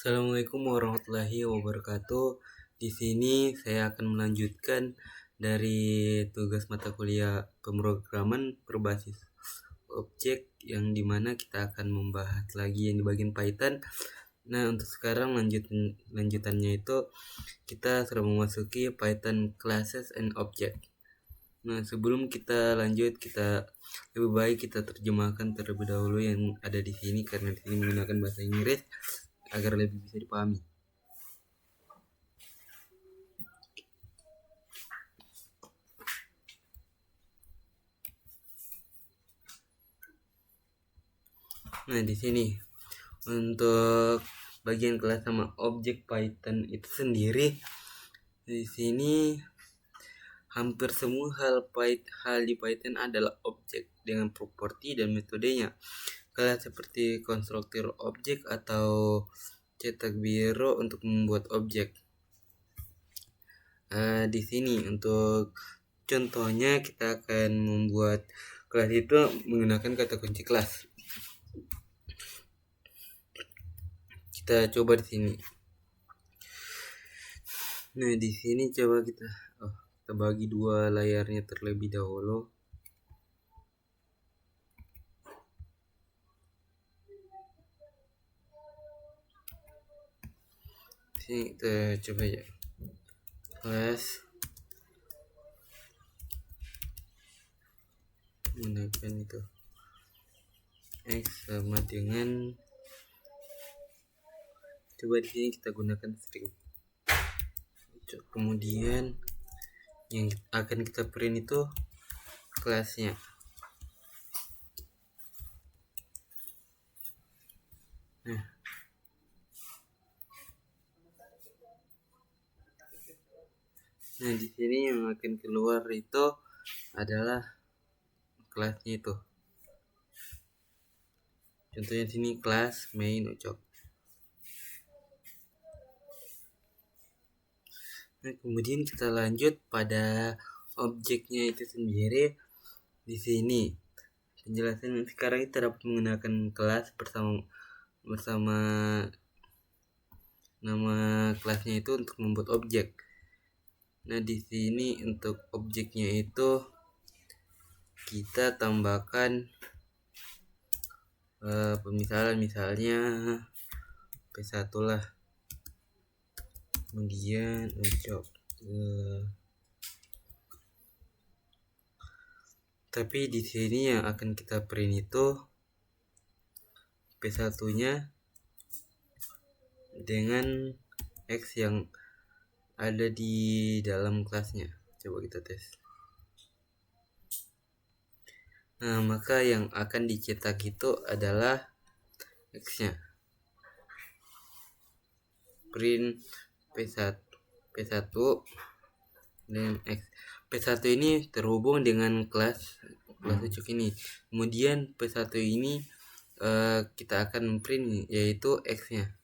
Assalamualaikum warahmatullahi wabarakatuh. Di sini saya akan melanjutkan dari tugas mata kuliah pemrograman berbasis objek yang dimana kita akan membahas lagi yang di bagian Python. Nah, untuk sekarang lanjutannya itu kita sudah memasuki Python classes and object. Nah, sebelum kita lanjut, kita lebih baik kita terjemahkan terlebih dahulu yang ada di sini karena di sini menggunakan bahasa Inggris agar lebih bisa dipahami. Nah, di sini untuk bagian kelas sama objek Python itu sendiri, di sini hampir semua hal di Python adalah objek dengan properti dan metodenya. Kelas seperti konstruktor objek atau cetak biru untuk membuat objek. Di sini untuk contohnya kita akan membuat kelas itu menggunakan kata kunci kelas. Kita coba di sini. Nah, di sini coba kita bagi dua layarnya terlebih dahulu. Sini kita coba ya. Kelas gunakan itu X sama dengan, coba di sini kita gunakan string. Kemudian yang akan kita print itu kelasnya. Nah, di sini yang akan keluar itu adalah kelasnya itu. Contohnya di sini kelas main ucok. Nah, kemudian kita lanjut pada objeknya itu sendiri. Di sini penjelasan sekarang kita dapat menggunakan kelas bersama nama kelasnya itu untuk membuat objek. Nah, di sini untuk objeknya itu kita tambahkan pemisalan, misalnya P1 lah. Kemudian ucap. Tapi di sini yang akan kita print itu P1-nya dengan X yang ada di dalam kelasnya. Coba kita tes. Nah, maka yang akan dicetak itu adalah X-nya. Print P1 dan X. P1 ini terhubung dengan kelas ucok ini. Kemudian P1 ini kita akan print yaitu X-nya.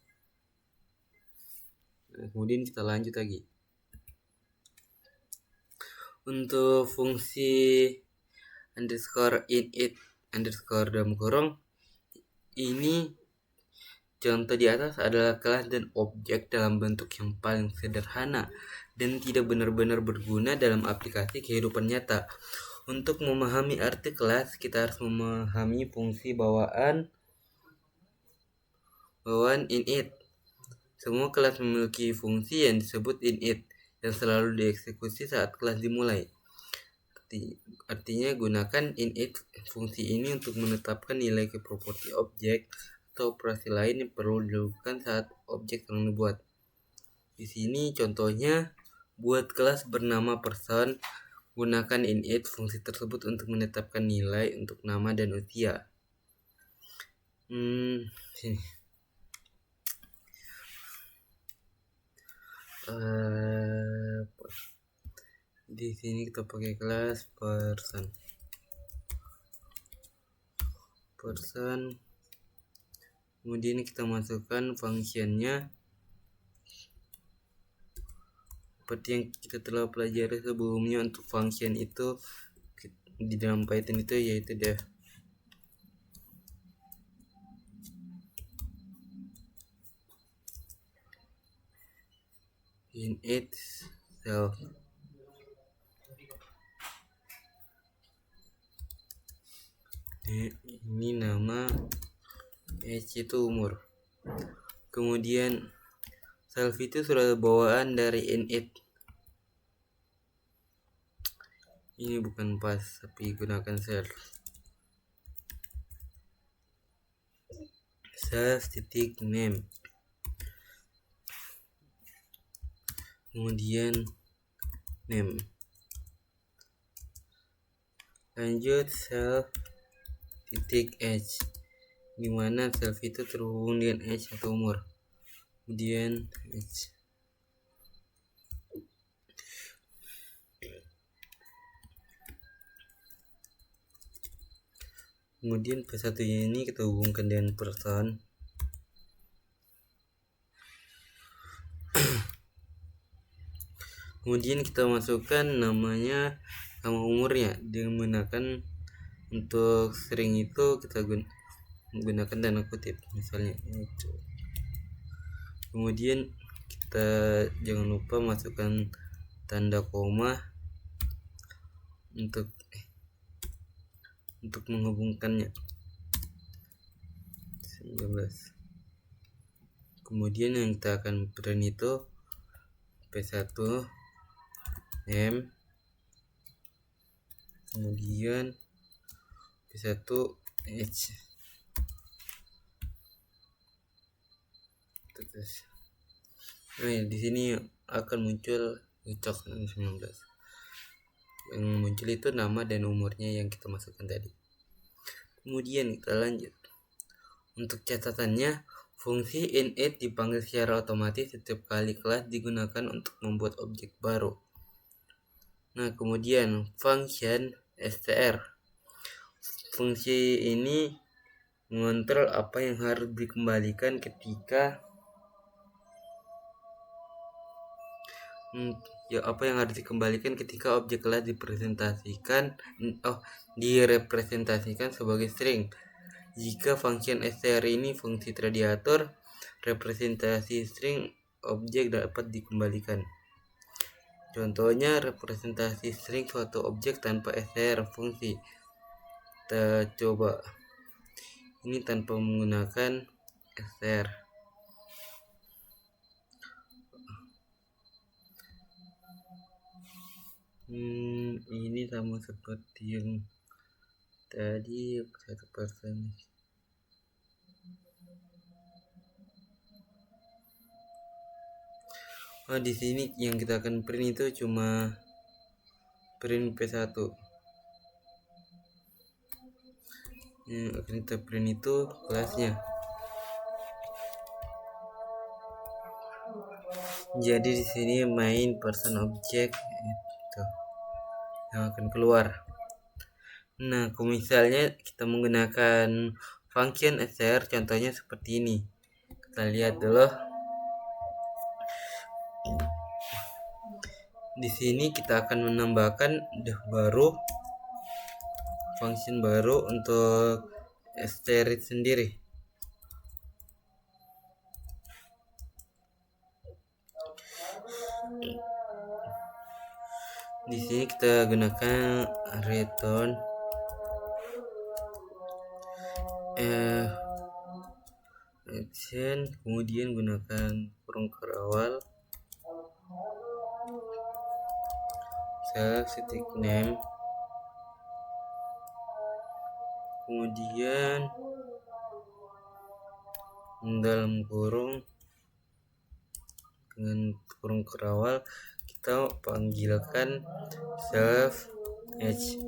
Kemudian kita lanjut lagi. Untuk fungsi underscore init underscore dalam kurung ini, contoh di atas adalah kelas dan objek dalam bentuk yang paling sederhana dan tidak benar-benar berguna dalam aplikasi kehidupan nyata. Untuk memahami arti kelas, kita harus memahami fungsi bawaan init. Semua kelas memiliki fungsi yang disebut init yang selalu dieksekusi saat kelas dimulai. Artinya gunakan init fungsi ini untuk menetapkan nilai ke properti objek atau operasi lain yang perlu dilakukan saat objek sedang dibuat. Di sini contohnya, buat kelas bernama person, gunakan init fungsi tersebut untuk menetapkan nilai untuk nama dan usia. Sini. Di sini kita pakai kelas person. Kemudian kita masukkan functionnya seperti yang kita telah pelajari sebelumnya. Untuk function itu di dalam Python itu yaitu def. init self. Ini nama age itu umur. Kemudian self itu sudah bawaan dari init. Ini bukan pas, tapi gunakan self. Self titik name. Kemudian name. Lanjut self titik age, dimana self itu terhubung dengan age atau umur. Kemudian age. Kemudian P1 ini kita hubungkan dengan person. Kemudian kita masukkan namanya sama umurnya dengan menggunakan, untuk string itu kita gunakan tanda kutip misalnya itu. Kemudian kita jangan lupa masukkan tanda koma untuk menghubungkannya. 19. Kemudian yang kita akan print itu P1 name, kemudian P1 age. Nah, di sini akan muncul ucok 19. Yang muncul itu nama dan umurnya yang kita masukkan tadi. Kemudian kita lanjut. Untuk catatannya, fungsi init dipanggil secara otomatis setiap kali kelas digunakan untuk membuat objek baru. Nah, kemudian function str. Fungsi ini mengontrol apa yang harus dikembalikan ketika objek kelas direpresentasikan sebagai string. Jika function str ini fungsi tradiator, representasi string objek dapat dikembalikan. Contohnya representasi string suatu objek tanpa str fungsi. Kita coba ini tanpa menggunakan str. Ini sama seperti yang tadi 1%. Di sini yang kita akan print itu cuma print P1. Yang akan kita print itu kelasnya. Jadi di sini main person object itu yang akan keluar. Nah, kalau misalnya kita menggunakan function str, contohnya seperti ini. Kita lihat dulu. Di sini kita akan menambahkan function baru untuk str sendiri. Di sini kita gunakan return action, kemudian gunakan kurung awal self titik name, kemudian dalam kurung dengan kurung awal kita panggilkan self age.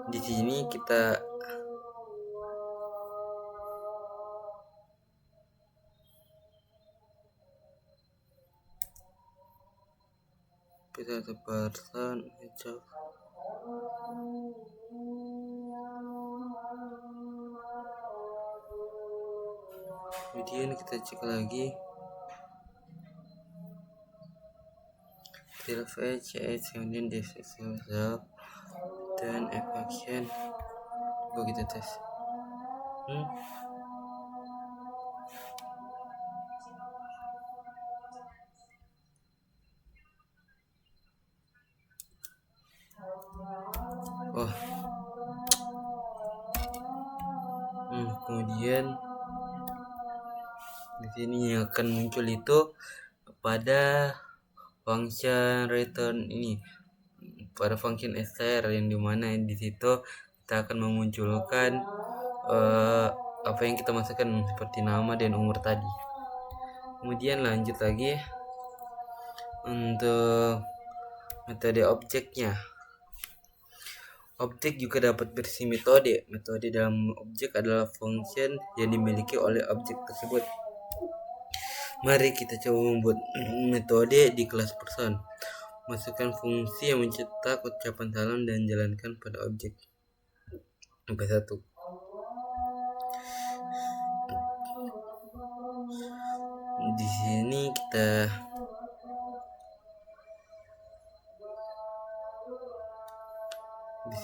Di sini kita person age. Kemudian kita cek lagi self age, kemudian self dan action. Coba kita tes. kemudian di sini yang akan muncul itu pada function return ini, pada function str, yang dimana di situ kita akan memunculkan apa yang kita masukkan seperti nama dan umur tadi. Kemudian lanjut lagi untuk metode objeknya. Objek juga dapat berisi metode. Metode dalam objek adalah function yang dimiliki oleh objek tersebut. Mari kita coba membuat metode di kelas person. Masukkan fungsi yang mencetak ucapan salam dan jalankan pada objek. Sampai 1. Di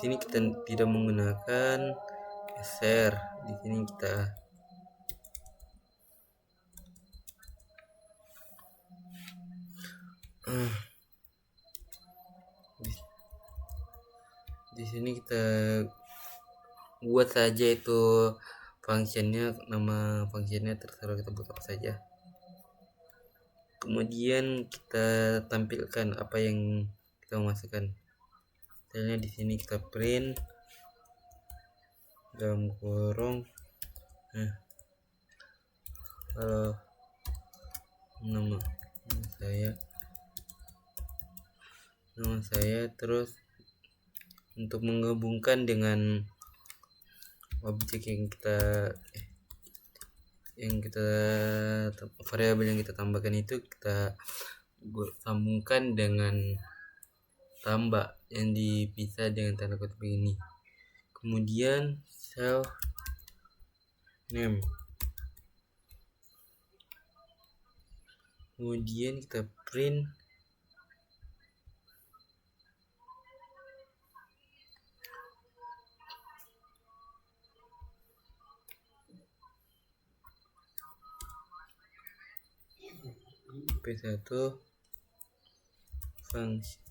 sini kita tidak menggunakan share. Di sini kita di sini kita buat saja itu functionnya, nama functionnya terserah kita buat apa saja. Kemudian kita tampilkan apa yang kita masukkan. Misalnya di sini kita print dalam kurung kalau nama saya, terus untuk menggabungkan dengan objek variabel yang kita tambahkan itu, kita sambungkan dengan tambah yang dipisah dengan tanda kutip ini. Kemudian self name, kemudian kita print P1 function.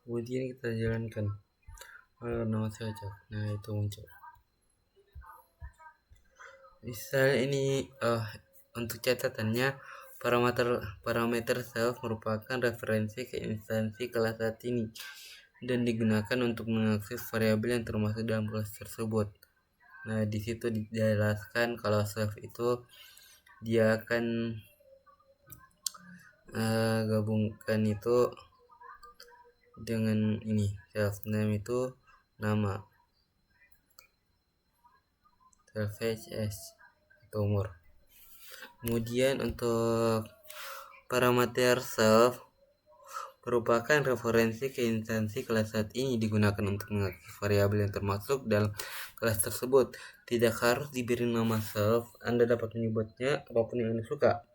Kemudian kita jalankan. Nama saja. Nah, itu muncul. Misalnya ini untuk catatannya, parameter self merupakan referensi ke instansi kelas saat ini dan digunakan untuk mengakses variabel yang termasuk dalam kelas tersebut. Nah, di situ dijelaskan kalau self itu dia akan gabungkan itu dengan ini, self name itu nama, self age atau umur. Kemudian untuk parameter self merupakan referensi ke instansi kelas saat ini digunakan untuk mengakses variabel yang termasuk dalam kelas tersebut. Tidak harus diberi nama self, Anda dapat menyebutnya apapun yang Anda suka,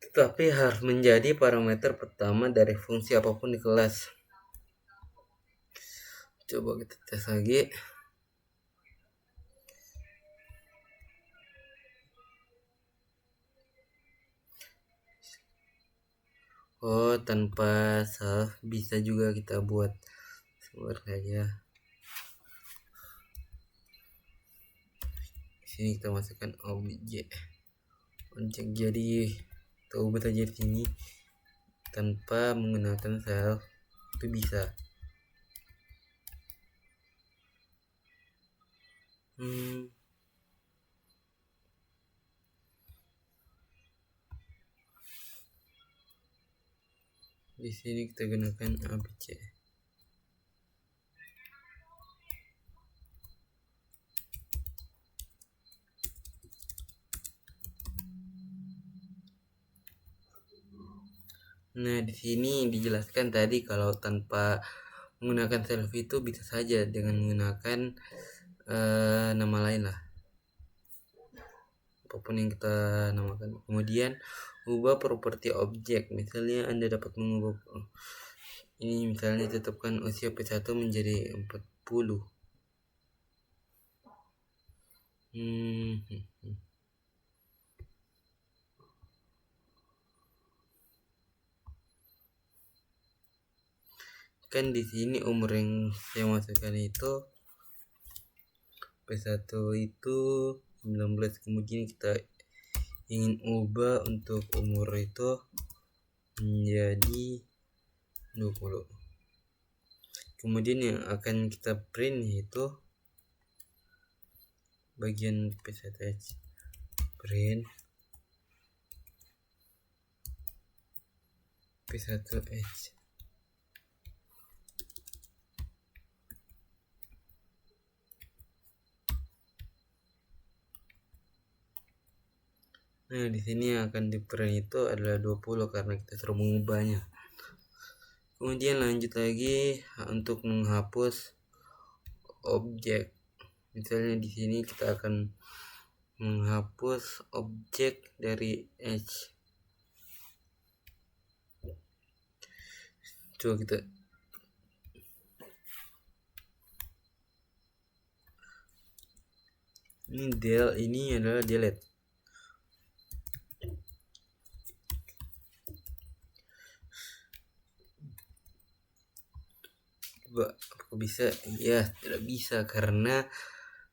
tetapi harus menjadi parameter pertama dari fungsi apapun di kelas. Coba kita tes lagi. Tanpa self bisa juga kita buat saja. Sini kita masukkan objek, jadi kita ubah saja di sini tanpa menggunakan self, itu bisa. Di sini kita gunakan ABC. Nah, di sini dijelaskan tadi kalau tanpa menggunakan self itu bisa saja dengan menggunakan nama lain lah, apapun yang kita namakan. Kemudian ubah properti objek. Misalnya Anda dapat mengubah ini, misalnya tetapkan usia P1 menjadi 40. kan di sini umur yang saya masukkan itu P1 itu 19, kemudian kita ingin ubah untuk umur itu menjadi 20. Kemudian yang akan kita print yaitu bagian P1H, print P1H. Nah, di sini yang akan di print itu adalah 20 karena kita sudah mengubahnya. Kemudian lanjut lagi untuk menghapus objek. Misalnya di sini kita akan menghapus objek dari H. Coba kita ini adalah delete. Apa bisa? Ya, tidak bisa karena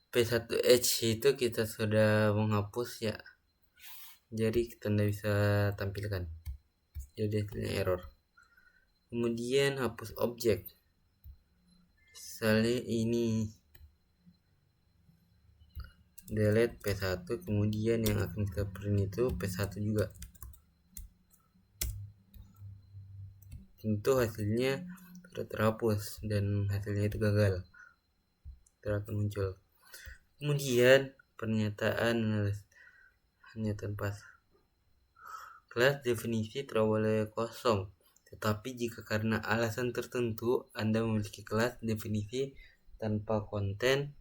P1H itu kita sudah menghapus ya. Jadi kita tidak bisa tampilkan. Jadi hasilnya error. Kemudian hapus objek. Misalnya ini delete P1, kemudian yang akan kita print itu P1 juga. Tentu hasilnya sudah terhapus dan hasilnya itu gagal, akan muncul. Kemudian pernyataan pas kelas definisi tidak boleh kosong, tetapi jika karena alasan tertentu Anda memiliki kelas definisi tanpa konten,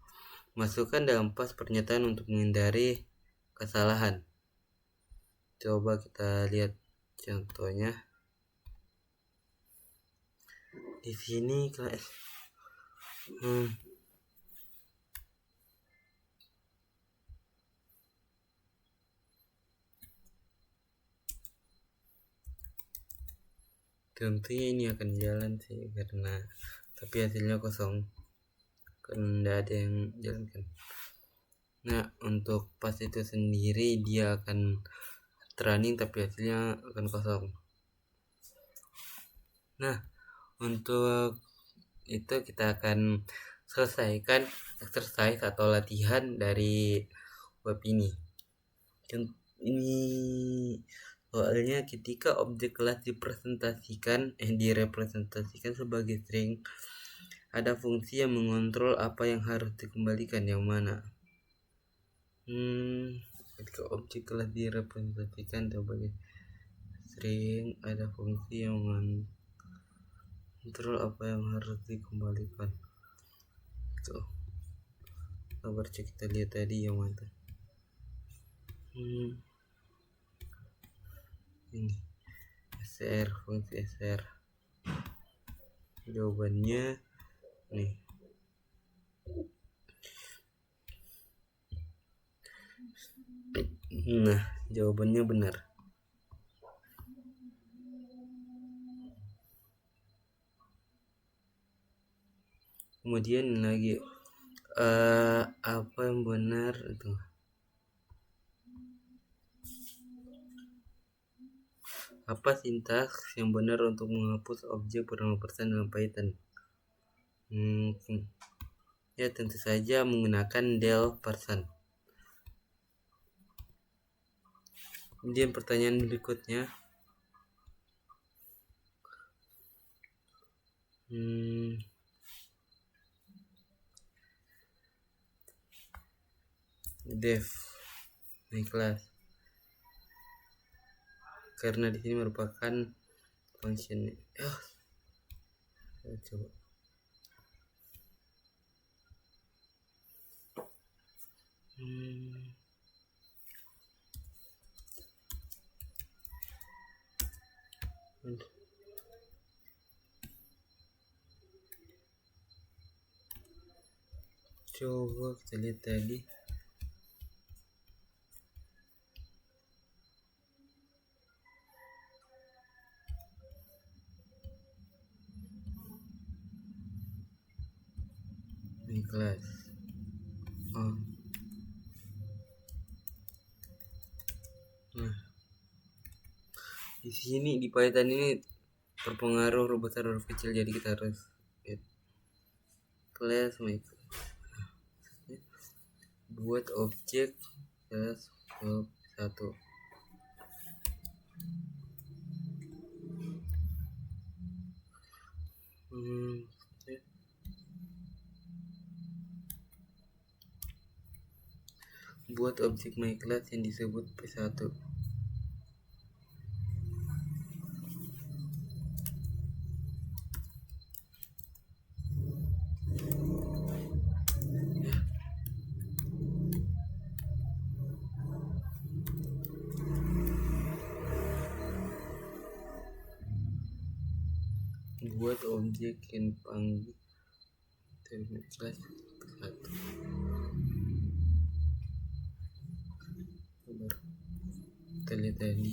masukkan dalam pas pernyataan untuk menghindari kesalahan. Coba kita lihat contohnya. Di sini kelas tentunya ini akan jalan sih karena tapi hasilnya kosong karena tidak ada yang jalankan. Nah, untuk pas itu sendiri dia akan running tapi hasilnya akan kosong. Nah, untuk itu kita akan selesaikan exercise atau latihan dari web ini. Ini soalnya ketika objek kelas direpresentasikan sebagai string, ada fungsi yang mengontrol apa yang harus dikembalikan yang mana. Ketika objek kelas direpresentasikan sebagai string, ada fungsi yang mengontrol apa yang harus dikembalikan. Tuh, coba kita lihat tadi yang mana. Ini SR, fungsi SR, jawabannya nih. Nah, jawabannya benar. Kemudian lagi apa yang benar itu? Apa sintaks yang benar untuk menghapus objek bernama persen dalam Python? Ya, tentu saja menggunakan del person. Kemudian pertanyaan berikutnya, def naik kelas karena di sini merupakan function. Coba coba kita lihat tadi. ini kelas. Nah, di sini di Python ini terpengaruh huruf besar huruf kecil, jadi kita harus class buat objek kelas satu. Buat objek myClass yang disebut P1. Buat objek yang panggil myClass P1. Kita lihat tadi.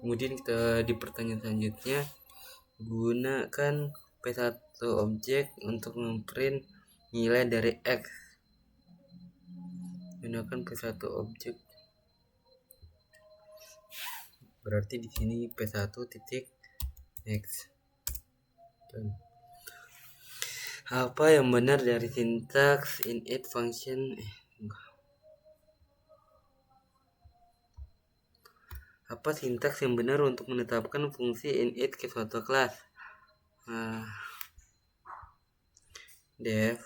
Kemudian kita di pertanyaan selanjutnya, gunakan P1 objek untuk memprint nilai dari X. Gunakan P1 objek, berarti di sini P1 titik X. Apa yang benar dari sintaks init function? Apa sintaks yang benar untuk menetapkan fungsi init ke suatu kelas? Def.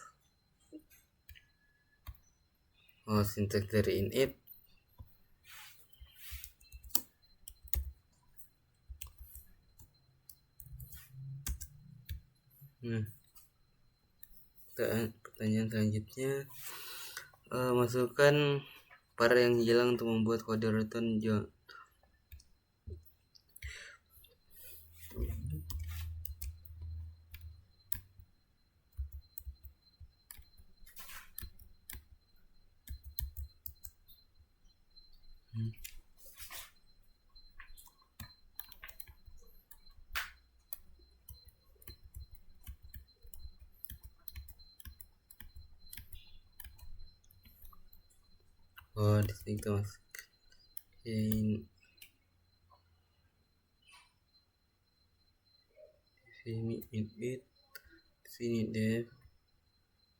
Sintaks dari init. Pertanyaan selanjutnya, masukkan par yang hilang untuk membuat kode return John. Di sini kita masukin sini init, sini def,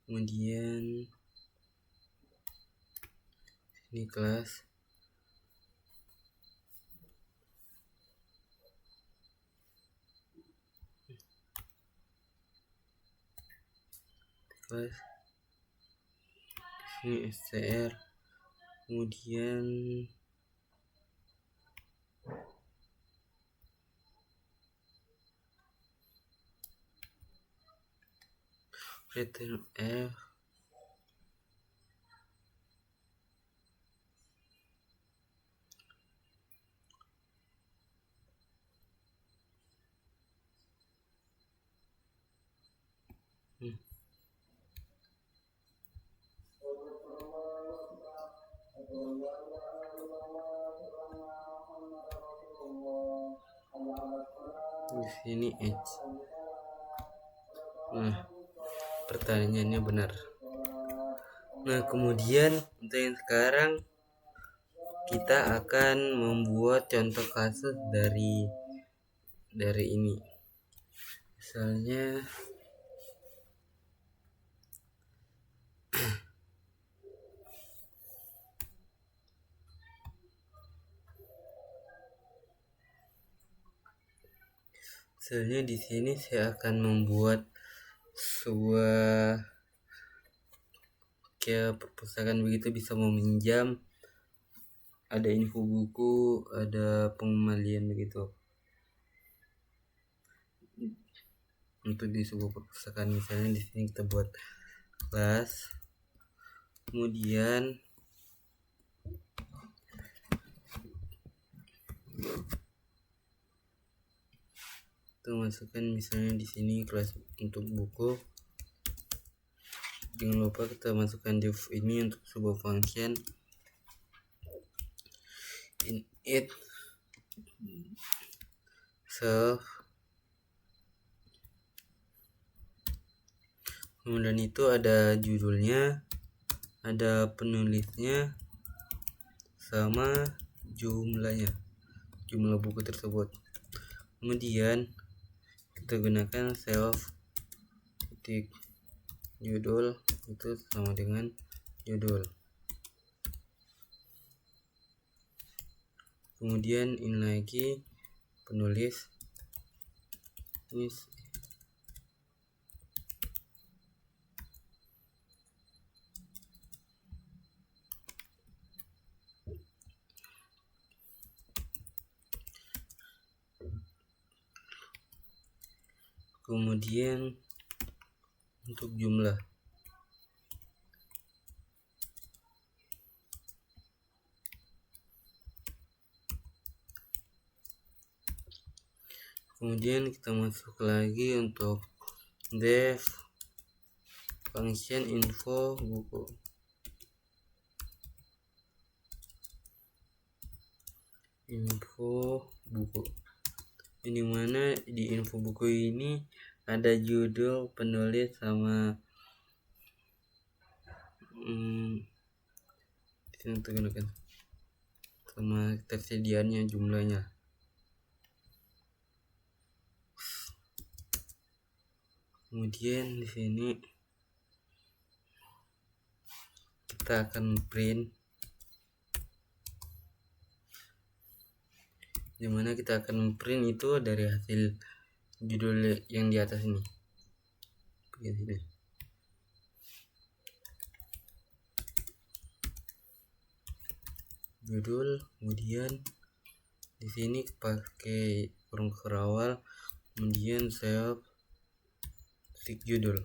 kemudian sini kelas, sini str, kemudian return F. Di sini H. Pertanyaannya benar. Kemudian untuk yang sekarang kita akan membuat contoh kasus dari ini. Misalnya di sini saya akan membuat sebuah kayak perpustakaan begitu, bisa meminjam, ada info buku, ada pengembalian begitu. Untuk di sebuah perpustakaan, misalnya di sini kita buat kelas, kemudian kita masukkan misalnya di sini kelas untuk buku. Jangan lupa kita masukkan div ini untuk sebuah function init self, kemudian itu ada judulnya, ada penulisnya, sama jumlahnya, jumlah buku tersebut. Kemudian kita gunakan self titik judul itu sama dengan judul. Kemudian ini lagi penulis ini. Kemudian untuk jumlah, kemudian kita masuk lagi untuk def function info buku. Ini mana di info buku ini ada judul, penulis, sama kita gunakan sama tersediaannya, jumlahnya. Kemudian di sini kita akan print, dimana kita akan print itu dari hasil judul yang di atas ini. Begini. Judul, kemudian di sini pakai kurung kerawal, kemudian self titik judul.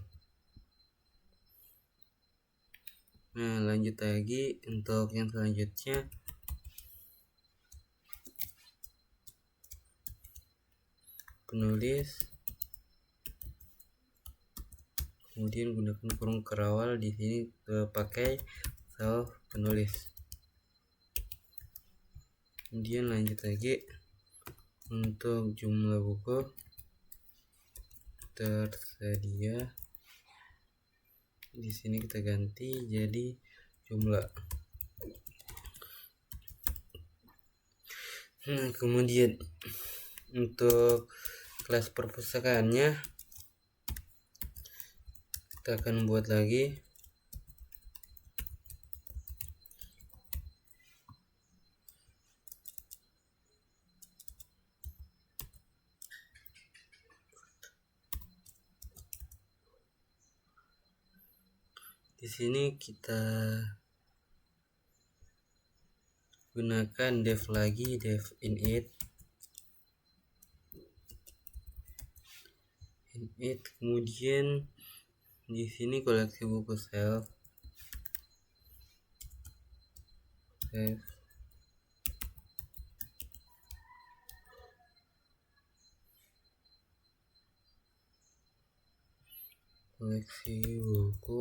Nah, lanjut lagi untuk yang selanjutnya. Penulis, kemudian gunakan kurung kerawal, di sini pakai self penulis. Kemudian lanjut lagi untuk jumlah buku tersedia, di sini kita ganti jadi jumlah. Nah, kemudian untuk kelas perpustakaannya kita akan buat lagi. Di sini kita gunakan def lagi, def init, kemudian di sini koleksi buku self, koleksi buku,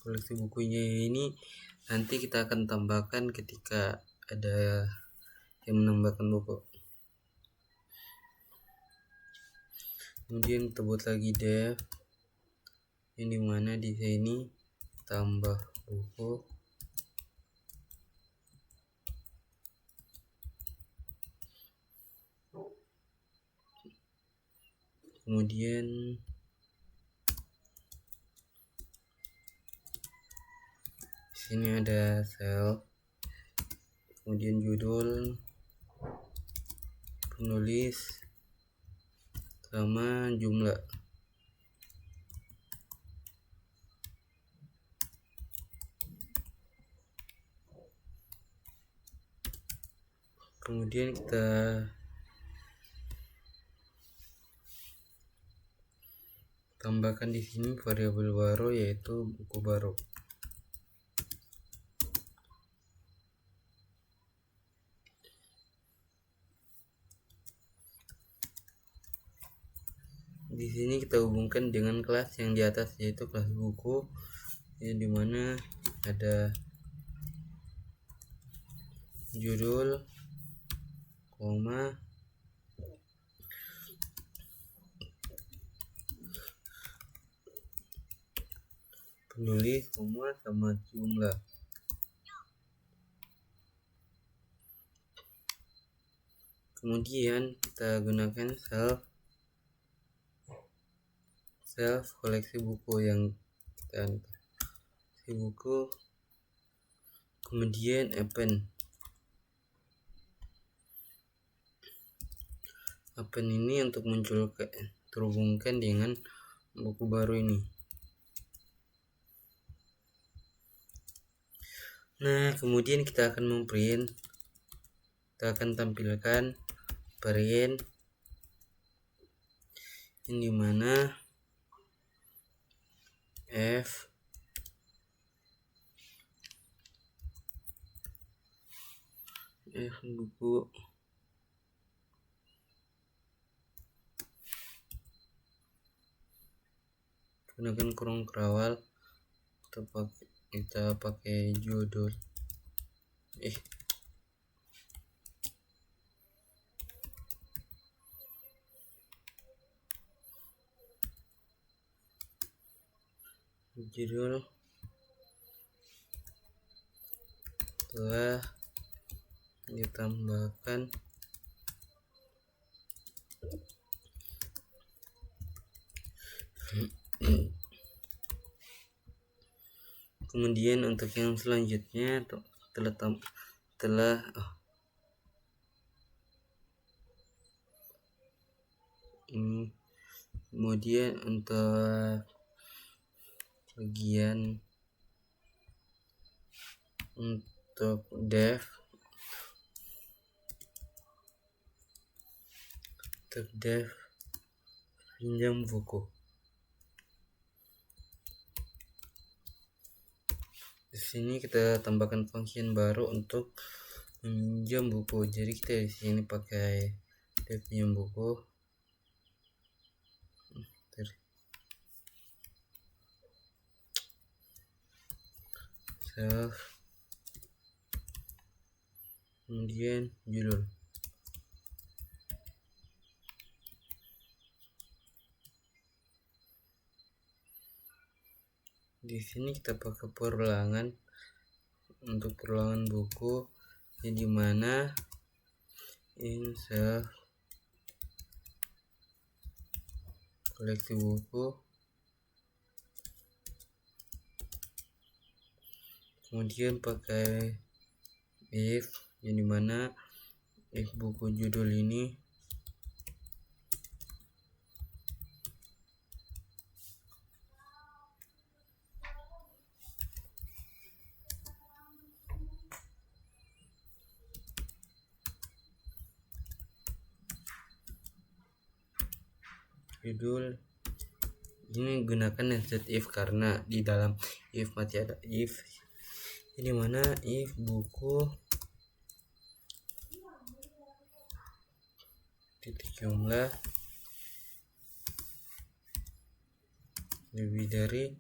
koleksi bukunya ini nanti kita akan tambahkan ketika ada yang menambahkan buku. Kemudian kita buat lagi def, ini mana di sini tambah buku, kemudian sini ada self, kemudian judul, penulis, sama jumlah. Kemudian kita tambahkan di sini variabel baru, yaitu buku baru. Di sini kita hubungkan dengan kelas yang di atas, yaitu kelas buku, yang dimana ada judul, koma, penulis, koma, sama jumlah. Kemudian kita gunakan self koleksi buku yang kita buku, kemudian append ini untuk muncul terhubungkan dengan buku baru ini. Nah, kemudian kita akan memprint, kita akan tampilkan print yang dimana F buku gunakan kurung kerawal, kita pakai judul judul telah ditambahkan kemudian untuk yang selanjutnya ini, kemudian untuk bagian untuk dev pinjam buku. Di sini kita tambahkan function baru untuk pinjam buku. Jadi kita di sini pakai dev pinjam buku. Self, kemudian judul. Di sini kita pakai perulangan untuk perulangan buku, yang dimana insert koleksi buku, kemudian pakai if, yang dimana if buku judul ini judul ini gunakan nested if, karena di dalam if masih ada if, ini mana if buku titik jumlah lebih dari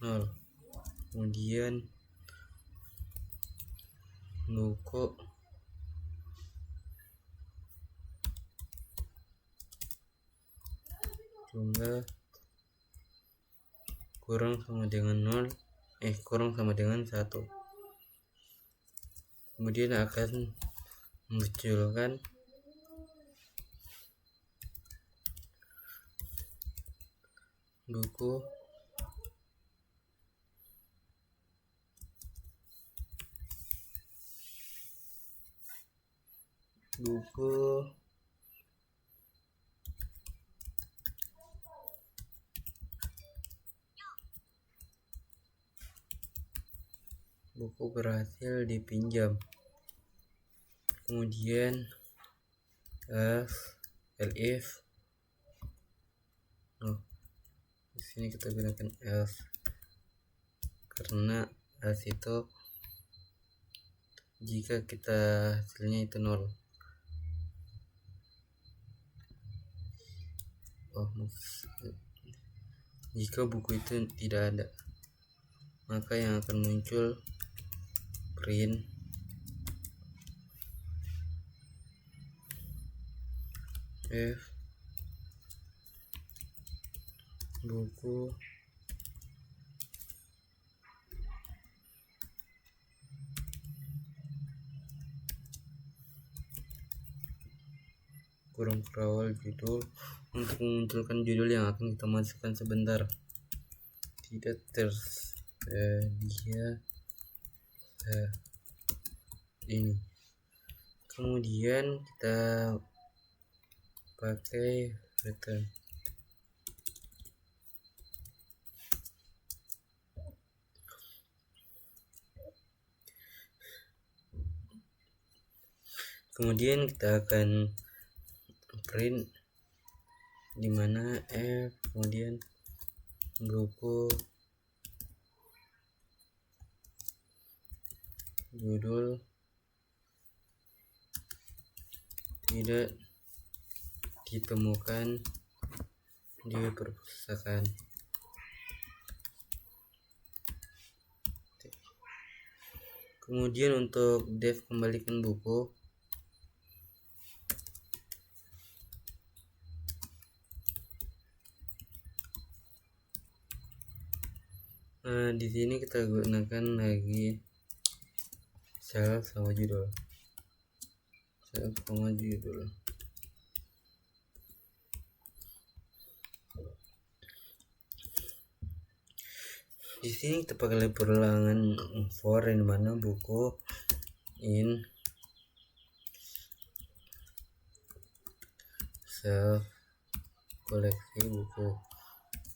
0, kemudian buku jumlah kurang sama dengan 0, kurang sama dengan 1. Kemudian akan munculkan buku berhasil dipinjam. Kemudian elif, di sini kita gunakan else, karena else itu jika kita hasilnya itu 0. Jika buku itu tidak ada, maka yang akan muncul print F buku kurung kerawal judul. Untuk memunculkan judul yang akan kita masukkan sebentar, tidak tersedia ini. Kemudian kita pakai return. Kemudian kita akan print dimana F kemudian buku judul tidak ditemukan di perpustakaan. Kemudian untuk def kembalikan buku, di sini kita gunakan lagi self sama judul. Di sini kita pakai perulangan for yang mana buku in self koleksi buku.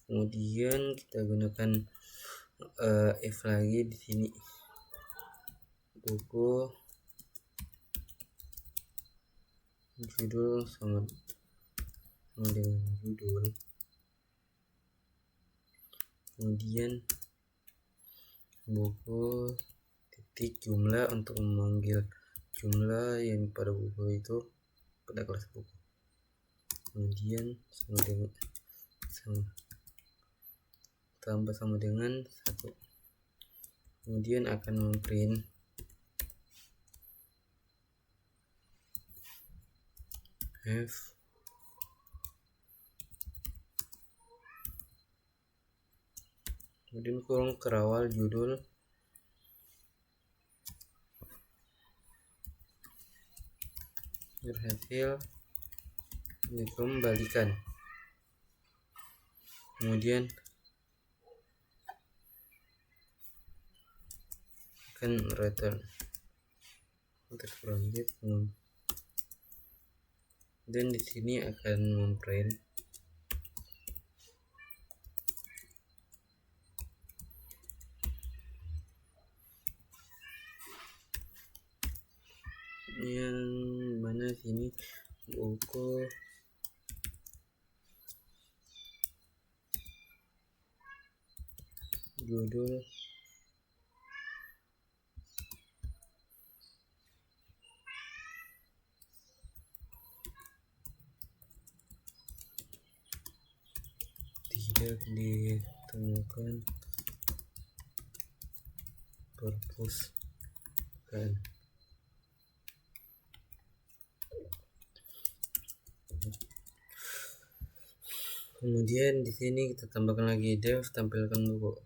Kemudian kita gunakan if lagi di sini buku judul sama dengan judul. Kemudian buku titik jumlah untuk memanggil jumlah yang pada buku itu pada kelas buku. Kemudian sama dengan 1. Kemudian akan memprint F kemudian kurung kerawal judul berhasil dikembalikan. Kemudian akan return lanjut, dan di sini akan memprint yang mana sini buku judul tidak ditemukan perpustakaan. Kemudian di sini kita tambahkan lagi def tampilkan buku.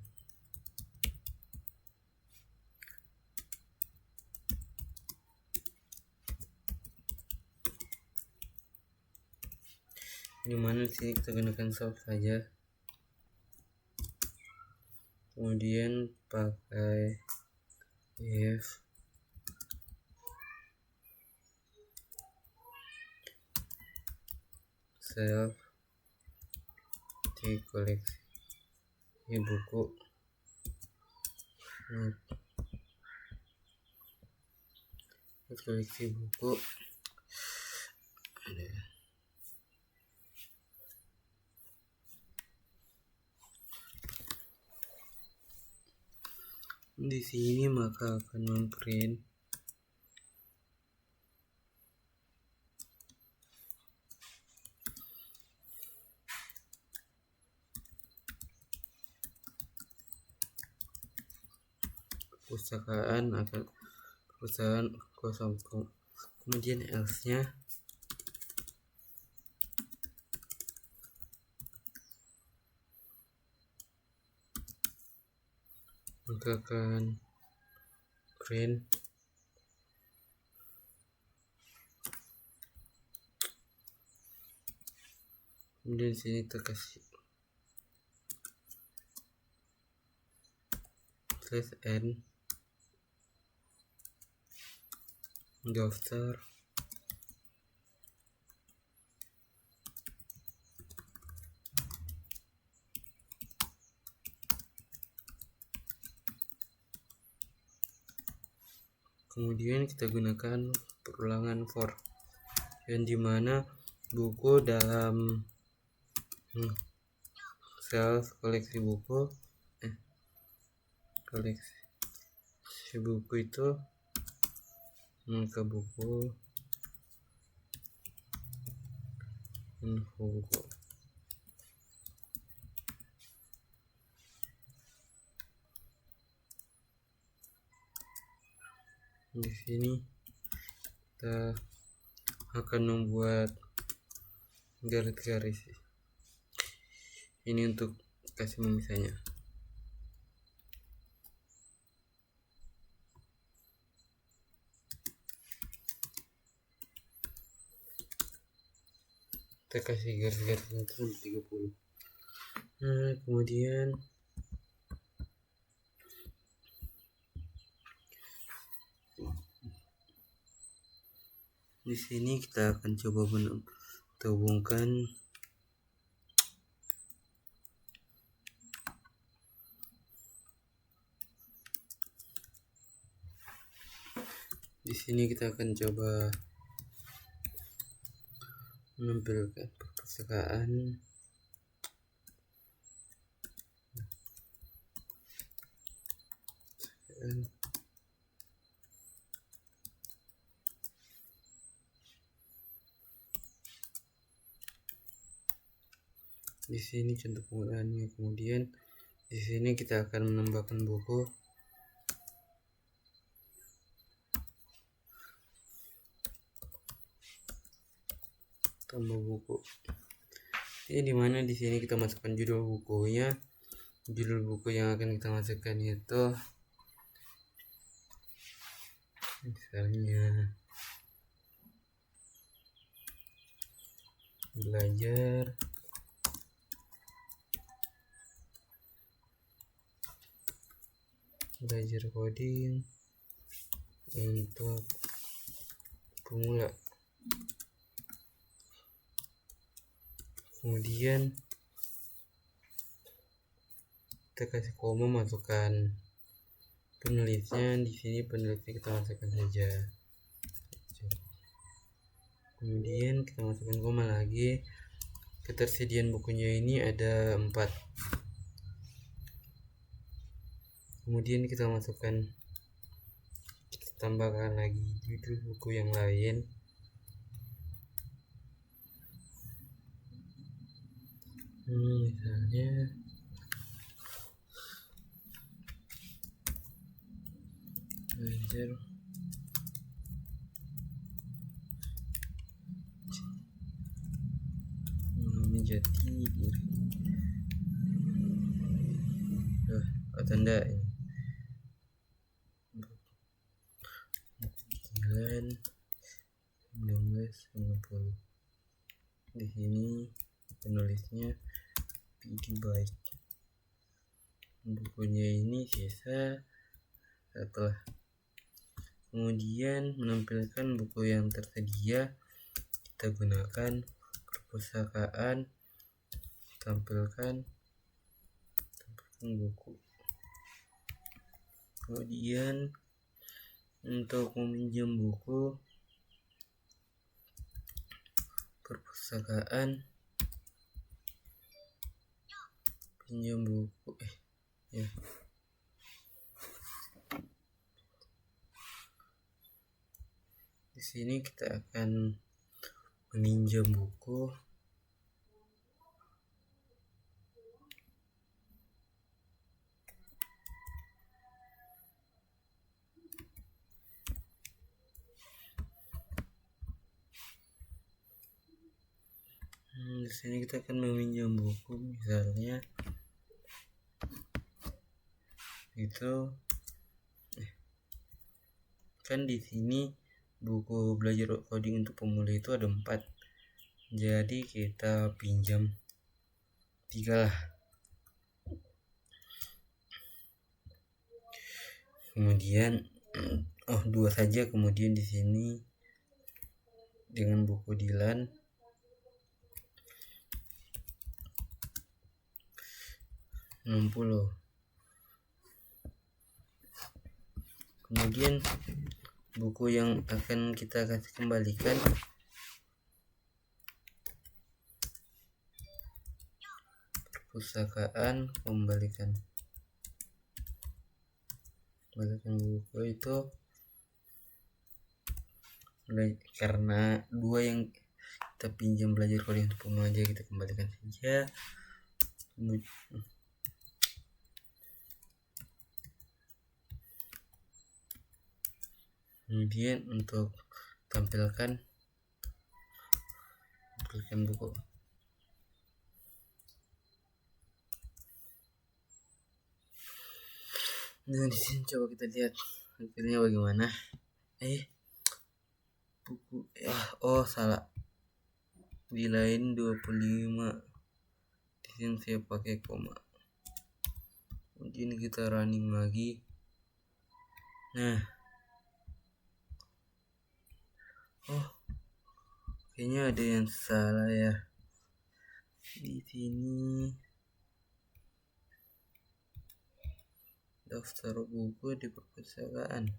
Dimana di sini kita gunakan self saja. Kemudian pakai if self di koleksi buku di sini, maka akan memprint perpustakaan akan perusahaan kosong, kemudian else-nya maka akan print kemudian sini terkasih /n daftar kemudian kita gunakan perulangan for yang dimana buku dalam sel koleksi buku itu ke buku info buku. Di sini kita akan membuat garis-garis ini untuk kasih memisahnya. Kita kasih garis-garis itu sampai 30. Nah, kemudian di sini kita akan coba menghubungkan di sini kita akan coba menampilkan perpustakaan di sini contoh penggunaannya. Kemudian di sini kita akan menambahkan buku tambah buku. Ini dimana di sini kita masukkan judul bukunya. Judul buku yang akan kita masukkan itu misalnya belajar coding untuk pemula. Kemudian kita kasih koma, masukkan penulisnya. Di sini penulisnya kita masukkan saja. Kemudian kita masukkan koma lagi. Ketersediaan bukunya ini ada 4. Kemudian kita masukkan, kita tambahkan lagi judul buku yang lain. Misalnya belajar jati diri. Tanda ini 1990. Di sini penulisnya PD Baik. Bukunya ini sisa setelah. Kemudian menampilkan buku yang tersedia, kita gunakan perpustakaan, tampilkan buku. Kemudian untuk meminjam buku, perpustakaan, pinjam buku di sini kita akan meminjam buku. sini kita akan meminjam buku, misalnya itu kan di sini buku belajar coding untuk pemula itu ada 4, jadi kita pinjam 3 lah. Kemudian 2 saja. Kemudian di sini dengan buku Dilan Rp60. Kemudian buku yang akan kita kasih kembalikan perpustakaan, kembalikan buku itu karena 2 yang kita pinjam belajar coding untuk pemula aja, kita kembalikan saja. Kemudian untuk tampilkan buku. Nah, di sini coba kita lihat hasilnya bagaimana. Buku salah. Di lain 25. Di sini saya pakai koma. Kemudian kita running lagi. Nah, kayaknya ada yang salah ya. Di sini daftar buku di perpustakaan.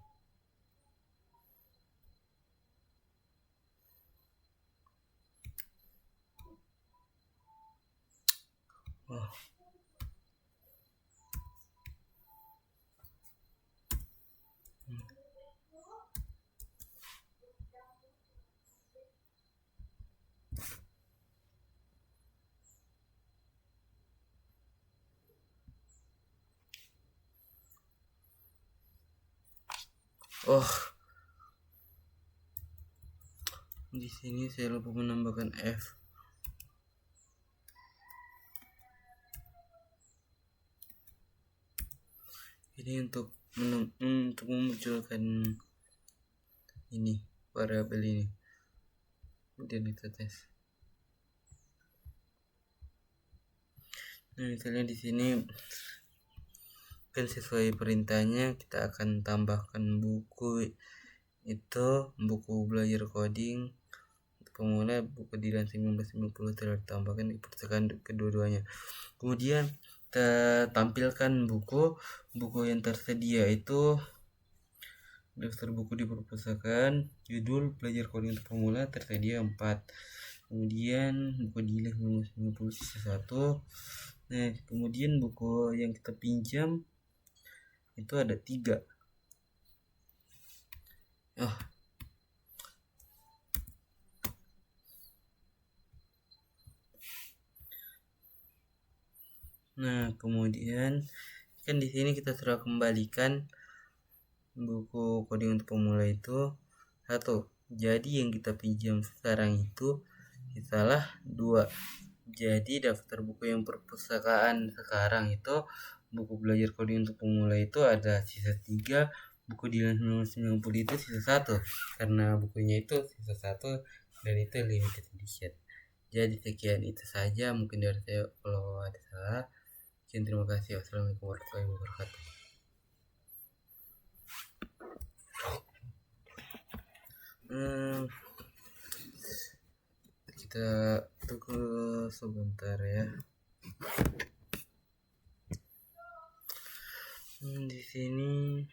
Di sini saya lupa menambahkan F. Ini untuk memunculkan ini variabel ini. Kemudian kita tes. Nah, misalnya di sini kan sesuai perintahnya kita akan tambahkan buku itu, buku belajar coding pemula, buku Dilan 1990 telah ditambahkan di perpustakaan kedua-duanya. Kemudian kita tampilkan buku yang tersedia itu daftar buku di perpustakaan, judul belajar coding untuk pemula tersedia 4. Kemudian buku Dilan 1990 sisa 1. Nah, kemudian buku yang kita pinjam itu ada 3. Nah, kemudian kan di sini kita sudah kembalikan buku coding untuk pemula itu 1. Jadi yang kita pinjam sekarang itu salah 2. Jadi daftar buku yang perpustakaan sekarang itu buku belajar coding untuk pemula itu ada sisa 3, buku Dilan 1990 itu sisa 1 karena bukunya itu sisa 1 dan itu limited edition. Jadi sekian itu saja mungkin dari saya, kalau ada salah. Terima kasih. Wassalamualaikum warahmatullahi wabarakatuh. Kita tunggu sebentar ya. Di sini